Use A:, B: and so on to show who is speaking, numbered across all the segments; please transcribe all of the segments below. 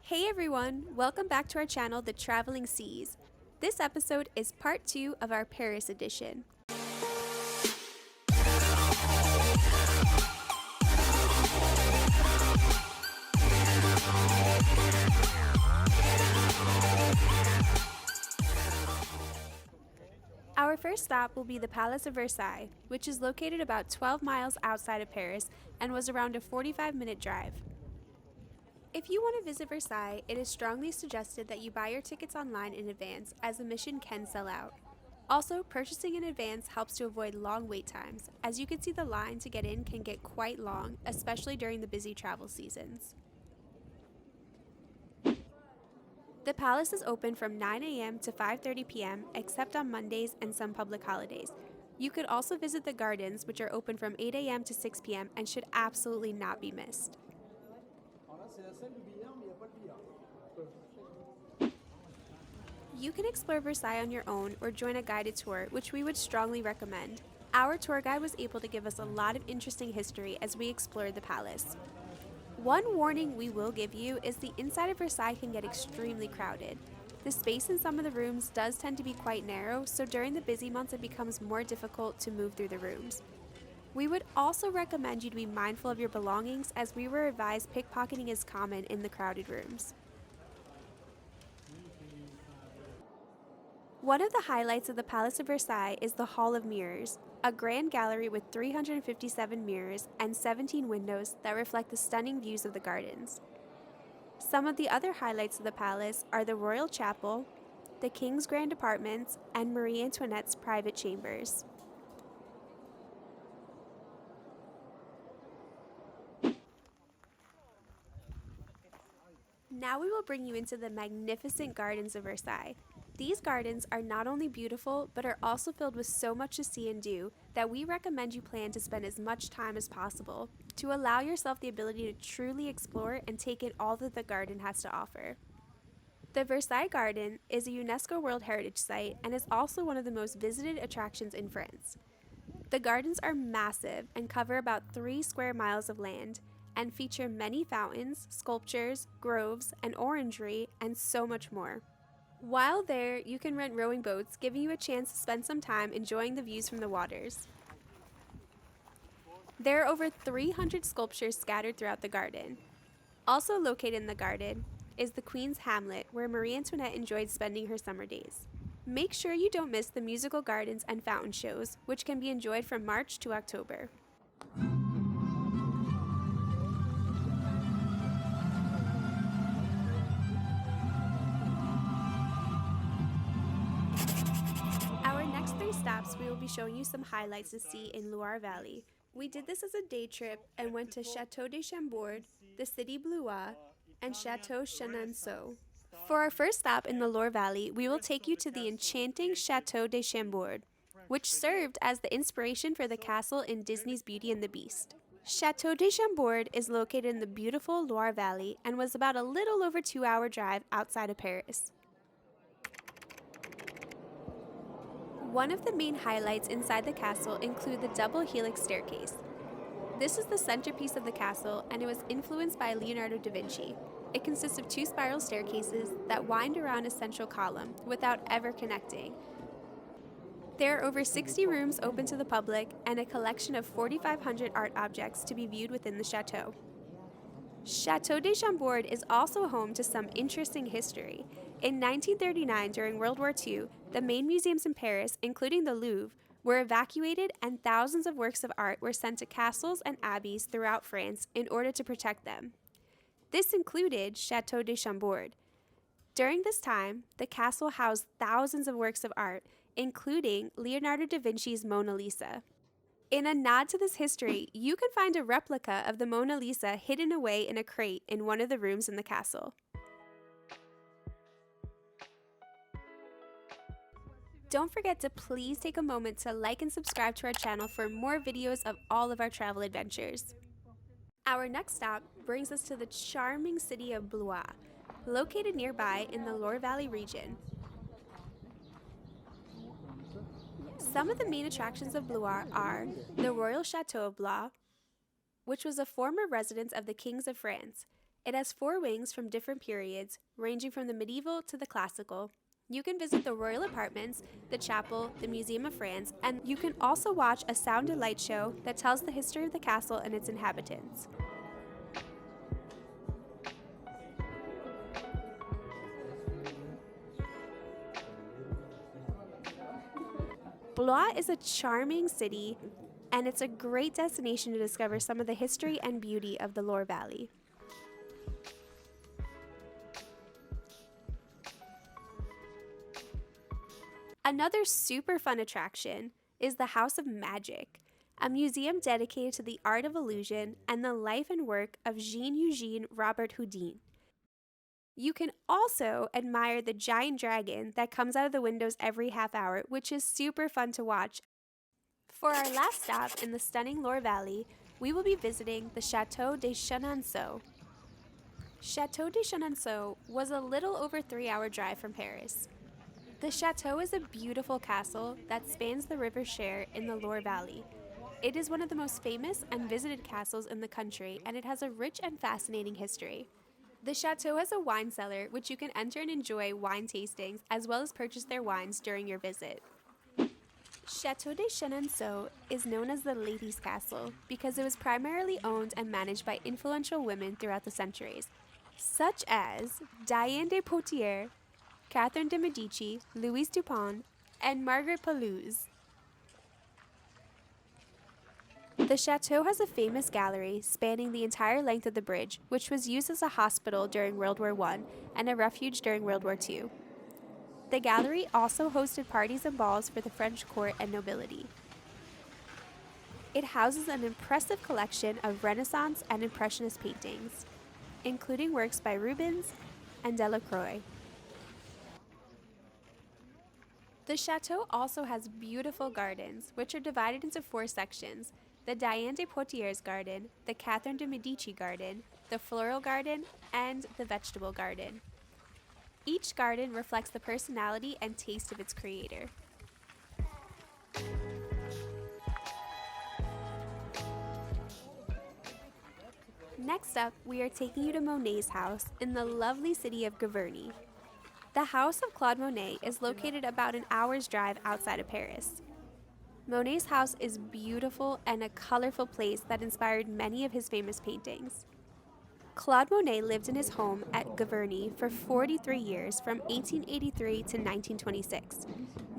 A: Hey everyone, welcome back to our channel, The Traveling Seas. This episode is part 2 of our Paris edition. Our first stop will be the Palace of Versailles, which is located about 12 miles outside of Paris and was around a 45-minute drive. If you want to visit Versailles, it is strongly suggested that you buy your tickets online in advance, as admission can sell out. Also, purchasing in advance helps to avoid long wait times, as you can see the line to get in can get quite long, especially during the busy travel seasons. The palace is open from 9 a.m. to 5:30 p.m. except on Mondays and some public holidays. You could also visit the gardens, which are open from 8 a.m. to 6 p.m. and should absolutely not be missed. You can explore Versailles on your own or join a guided tour, which we would strongly recommend. Our tour guide was able to give us a lot of interesting history as we explored the palace. One warning we will give you is the inside of Versailles can get extremely crowded. The space in some of the rooms does tend to be quite narrow, so during the busy months it becomes more difficult to move through the rooms. We would also recommend you to be mindful of your belongings, as we were advised pickpocketing is common in the crowded rooms. One of the highlights of the Palace of Versailles is the Hall of Mirrors, a grand gallery with 357 mirrors and 17 windows that reflect the stunning views of the gardens. Some of the other highlights of the palace are the Royal Chapel, the King's Grand Apartments, and Marie Antoinette's private chambers. Now we will bring you into the magnificent gardens of Versailles. These gardens are not only beautiful, but are also filled with so much to see and do that we recommend you plan to spend as much time as possible to allow yourself the ability to truly explore and take in all that the garden has to offer. The Versailles Garden is a UNESCO World Heritage Site and is also one of the most visited attractions in France. The gardens are massive and cover about 3 square miles of land and feature many fountains, sculptures, groves, an orangery, and so much more. While there, you can rent rowing boats, giving you a chance to spend some time enjoying the views from the waters. There are over 300 sculptures scattered throughout the garden. Also located in the garden is the Queen's Hamlet, where Marie Antoinette enjoyed spending her summer days. Make sure you don't miss the musical gardens and fountain shows, which can be enjoyed from March to October. Our next 3 stops, we will be showing you some highlights to see in Loire Valley. We did this as a day trip and went to Chateau de Chambord, the city Blois, and Chateau de Chenonceau. For our first stop in the Loire Valley, we will take you to the enchanting Chateau de Chambord, which served as the inspiration for the castle in Disney's Beauty and the Beast. Chateau de Chambord is located in the beautiful Loire Valley and was about a little over 2-hour drive outside of Paris. One of the main highlights inside the castle include the double helix staircase. This is the centerpiece of the castle, and it was influenced by Leonardo da Vinci. It consists of 2 spiral staircases that wind around a central column without ever connecting. There are over 60 rooms open to the public and a collection of 4,500 art objects to be viewed within the chateau. Chateau de Chambord is also home to some interesting history. In 1939, during World War II, the main museums in Paris, including the Louvre, were evacuated and thousands of works of art were sent to castles and abbeys throughout France in order to protect them. This included Chateau de Chambord. During this time, the castle housed thousands of works of art, including Leonardo da Vinci's Mona Lisa. In a nod to this history, you can find a replica of the Mona Lisa hidden away in a crate in one of the rooms in the castle. Don't forget to please take a moment to like and subscribe to our channel for more videos of all of our travel adventures. Our next stop brings us to the charming city of Blois, located nearby in the Loire Valley region. Some of the main attractions of Blois are the Royal Chateau of Blois, which was a former residence of the kings of France. It has 4 wings from different periods, ranging from the medieval to the classical. You can visit the royal apartments, the chapel, the Museum of France, and you can also watch a sound and light show that tells the history of the castle and its inhabitants. Blois is a charming city, and it's a great destination to discover some of the history and beauty of the Loire Valley. Another super fun attraction is the House of Magic, a museum dedicated to the art of illusion and the life and work of Jean-Eugène Robert Houdin. You can also admire the giant dragon that comes out of the windows every half hour, which is super fun to watch. For our last stop in the stunning Loire Valley, we will be visiting the Chateau de Chenonceau. Chateau de Chenonceau was a little over 3-hour drive from Paris. The chateau is a beautiful castle that spans the River Cher in the Loire Valley. It is one of the most famous and visited castles in the country, and it has a rich and fascinating history. The chateau has a wine cellar, which you can enter and enjoy wine tastings, as well as purchase their wines during your visit. Chateau de Chenonceau is known as the Ladies' Castle because it was primarily owned and managed by influential women throughout the centuries, such as Diane de Poitiers, Catherine de' Medici, Louise Dupont, and Margaret Pelouse. The chateau has a famous gallery spanning the entire length of the bridge, which was used as a hospital during World War I and a refuge during World War II. The gallery also hosted parties and balls for the French court and nobility. It houses an impressive collection of Renaissance and Impressionist paintings, including works by Rubens and Delacroix. The chateau also has beautiful gardens, which are divided into 4 sections: the Diane de Poitiers garden, the Catherine de' Medici garden, the floral garden, and the vegetable garden. Each garden reflects the personality and taste of its creator. Next up, we are taking you to Monet's house in the lovely city of Giverny. The house of Claude Monet is located about an hour's drive outside of Paris. Monet's house is beautiful and a colorful place that inspired many of his famous paintings. Claude Monet lived in his home at Giverny for 43 years, from 1883 to 1926.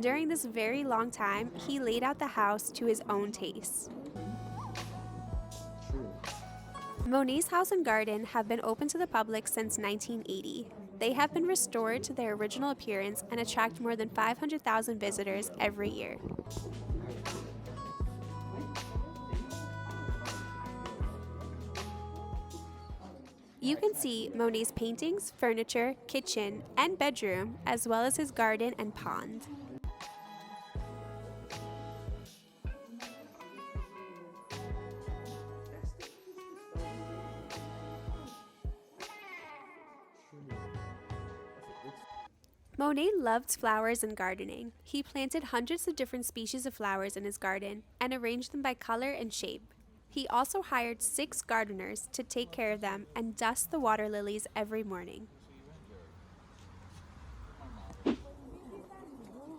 A: During this very long time, he laid out the house to his own taste. Monet's house and garden have been open to the public since 1980. They have been restored to their original appearance and attract more than 500,000 visitors every year. You can see Monet's paintings, furniture, kitchen, and bedroom, as well as his garden and pond. Monet loved flowers and gardening. He planted hundreds of different species of flowers in his garden and arranged them by color and shape. He also hired 6 gardeners to take care of them and dust the water lilies every morning.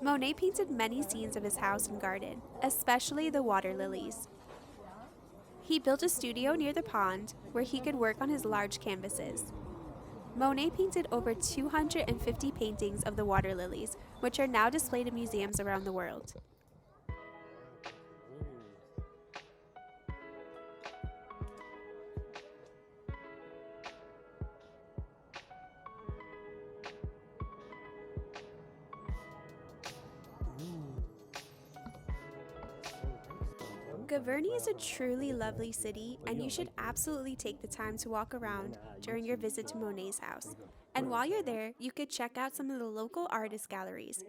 A: Monet painted many scenes of his house and garden, especially the water lilies. He built a studio near the pond where he could work on his large canvases. Monet painted over 250 paintings of the water lilies, which are now displayed in museums around the world. Giverny is a truly lovely city, and you should absolutely take the time to walk around during your visit to Monet's house. And while you're there, you could check out some of the local artist galleries.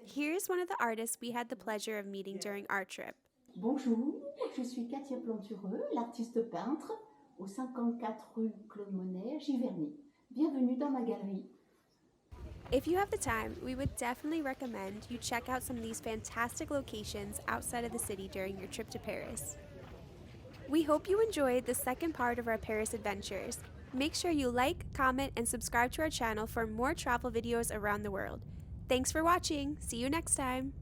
A: Here's one of the artists we had the pleasure of meeting during our trip.
B: Bonjour, je suis Katia Plantureux, l'artiste peintre au 54 rue Claude Monet, Giverny. Bienvenue dans ma galerie.
A: If you have the time, we would definitely recommend you check out some of these fantastic locations outside of the city during your trip to Paris. We hope you enjoyed the second part of our Paris adventures. Make sure you like, comment, and subscribe to our channel for more travel videos around the world. Thanks for watching! See you next time!